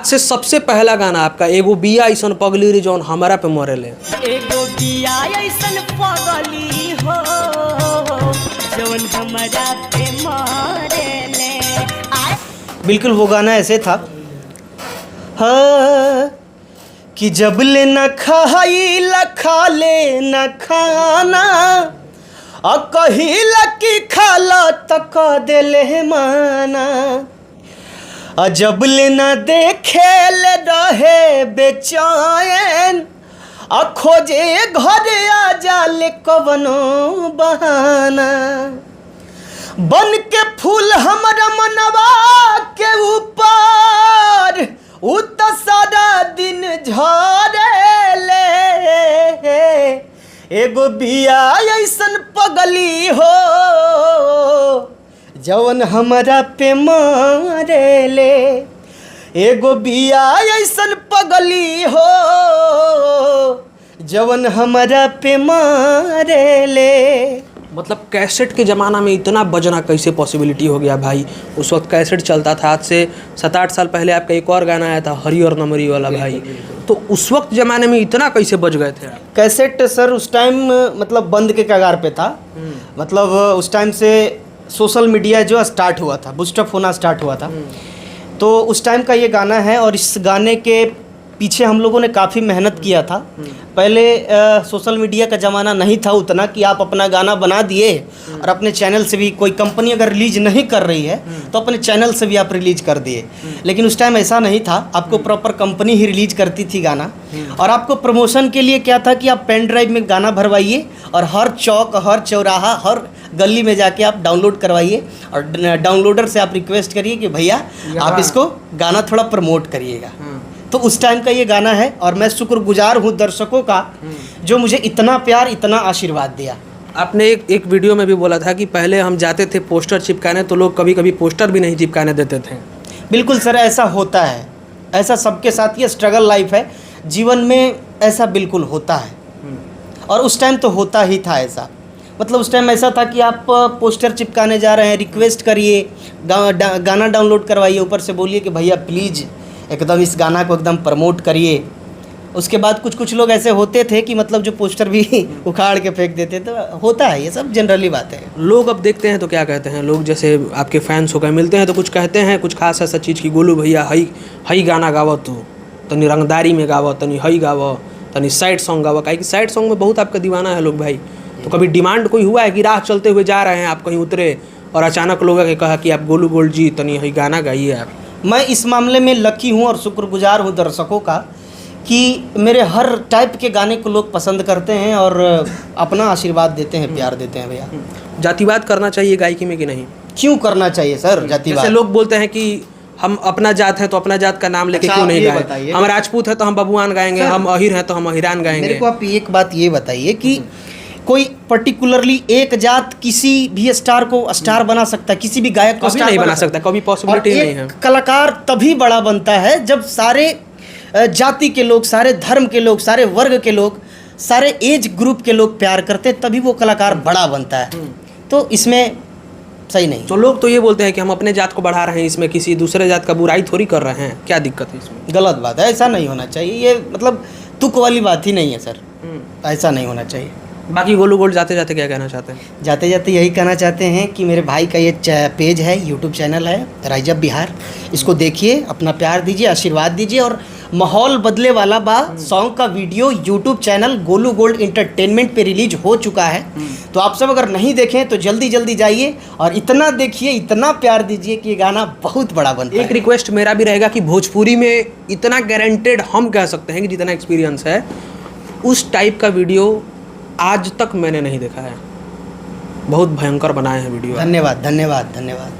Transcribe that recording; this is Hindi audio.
से सबसे पहला गाना आपका एगो बिया ऐसन पगली रे जौन हमारा पे मरेले। एगो बिया ऐसन पगली हो जौन हमारा पे मरेले। बिल्कुल वो गाना ऐसे था, हाँ कि जब ले न खाई लखा ले न खाना और कही लकी खाला तक दिले माना, जब ले न देखे ले रहे बेचैन आ खोजे घर आ जाले कवनो बहाना, बन के फूल हमरा मनवा के ऊपर उ त सारा दिन झरेले। एगो बिया ऐसन पगली हो जवन हमरा पे मरेले, एगो बिया ऐसन पगली हो जवन हमरा पे मरेले। मतलब कैसेट के ज़माना में इतना बजना कैसे पॉसिबिलिटी हो गया भाई? उस वक्त कैसेट चलता था, आज से 7-8 साल पहले आपका एक और गाना आया था हरी और नमरी वाला भाई, तो उस वक्त ज़माने में इतना कैसे बज गए थे? कैसेट सर उस टाइम मतलब बंद के कगार पे था। मतलब उस टाइम से सोशल मीडिया जो स्टार्ट हुआ था, बूस्टअप होना स्टार्ट हुआ था, तो उस टाइम का ये गाना है। और इस गाने के पीछे हम लोगों ने काफ़ी मेहनत किया था। पहले सोशल मीडिया का ज़माना नहीं था उतना कि आप अपना गाना बना दिए और अपने चैनल से भी, कोई कंपनी अगर रिलीज नहीं कर रही है तो अपने चैनल से भी आप रिलीज कर दिए। लेकिन उस टाइम ऐसा नहीं था, आपको प्रॉपर कंपनी ही रिलीज करती थी गाना। और आपको प्रमोशन के लिए क्या था कि आप पेन ड्राइव में गाना भरवाइए और हर चौक, हर चौराहा, हर गली में जाके आप डाउनलोड करवाइए और डाउनलोडर से आप रिक्वेस्ट करिए कि भैया आप इसको गाना थोड़ा प्रमोट करिएगा। तो उस टाइम का ये गाना है और मैं शुक्रगुजार हूँ दर्शकों का जो मुझे इतना प्यार, इतना आशीर्वाद दिया। आपने एक वीडियो में भी बोला था कि पहले हम जाते थे पोस्टर चिपकाने तो लोग कभी कभी पोस्टर भी नहीं चिपकाने देते थे। बिल्कुल सर, ऐसा होता है, ऐसा सबके साथ, ये स्ट्रगल लाइफ है, जीवन में ऐसा बिल्कुल होता है। और उस टाइम तो होता ही था ऐसा। मतलब उस टाइम ऐसा था कि आप पोस्टर चिपकाने जा रहे हैं, रिक्वेस्ट करिए, गाना डाउनलोड करवाइए, ऊपर से बोलिए कि भैया प्लीज़ एकदम इस गाना को एकदम प्रमोट करिए। उसके बाद कुछ लोग ऐसे होते थे कि मतलब जो पोस्टर भी उखाड़ के फेंक देते, तो होता है, ये सब जनरली बात है। लोग अब देखते हैं तो क्या कहते हैं लोग, जैसे आपके फैंस हो गए, मिलते हैं तो कुछ कहते हैं, कुछ खास ऐसा चीज़ की गोलू भैया हई गाना गावो, तो तनी रंगदारी में गावो, तनी हई गावो, तनी सैड सॉन्ग गावो। काहे कि सैड सॉन्ग में बहुत आपका दीवाना है लोग भाई। तो कभी डिमांड कोई हुआ है कि राह चलते हुए जा रहे हैं आप, कहीं उतरे और अचानक लोगों ने कहा कि आप गोलू गोल्ड जी तनी हई गाना गाइए आप? मैं इस मामले में लकी हूँ और शुक्रगुजार हूँ दर्शकों का कि मेरे हर टाइप के गाने को लोग पसंद करते हैं और अपना आशीर्वाद देते हैं, प्यार देते हैं। भैया जातिवाद करना चाहिए गायकी में कि नहीं? क्यों करना चाहिए सर जातिवाद? जैसे लोग बोलते हैं कि हम अपना जात है तो अपना जात का नाम लेके क्यों नहीं गाएं? हम राजपूत है तो हम बबुआन गाएंगे, हम अहिर हैं तो हम अहिरान गाएंगे। मेरे को आप एक बात ये बताइए कि कोई पर्टिकुलरली एक जात किसी भी स्टार को स्टार बना सकता है, किसी भी गायक को स्टार नहीं बना सकता, कभी पॉसिबिलिटी नहीं है। कलाकार तभी बड़ा बनता है जब सारे जाति के लोग, सारे धर्म के लोग, सारे वर्ग के लोग, सारे एज ग्रुप के लोग प्यार करते, तभी वो कलाकार बड़ा बनता है। तो इसमें सही नहीं। तो लोग तो ये बोलते हैं कि हम अपने जात को बढ़ा रहे हैं, इसमें किसी दूसरे जात का बुराई थोड़ी कर रहे हैं, क्या दिक्कत है इसमें? गलत बात है, ऐसा नहीं होना चाहिए। ये मतलब तुक वाली बात ही नहीं है सर, ऐसा नहीं होना चाहिए। बाकी गोलू गोल्ड जाते जाते क्या कहना चाहते हैं? जाते जाते यही कहना चाहते हैं कि मेरे भाई का ये पेज है, यूट्यूब चैनल है राइज अप बिहार, इसको देखिए, अपना प्यार दीजिए, आशीर्वाद दीजिए। और माहौल बदले वाला बा सॉन्ग का video YouTube channel Golu gold entertainment पे रिलीज हो चुका है। तो आप सब अगर नहीं देखें तो जल्दी जल्दी जाइए और इतना देखिए, इतना प्यार दीजिए कि ये गाना बहुत बड़ा बनता है। एक रिक्वेस्ट मेरा भी रहेगा कि भोजपुरी में इतना गारंटेड हम कह सकते हैं कि जितना एक्सपीरियंस है, उस टाइप का वीडियो आज तक मैंने नहीं देखा है। बहुत भयंकर बनाए हैं वीडियो। धन्यवाद धन्यवाद धन्यवाद।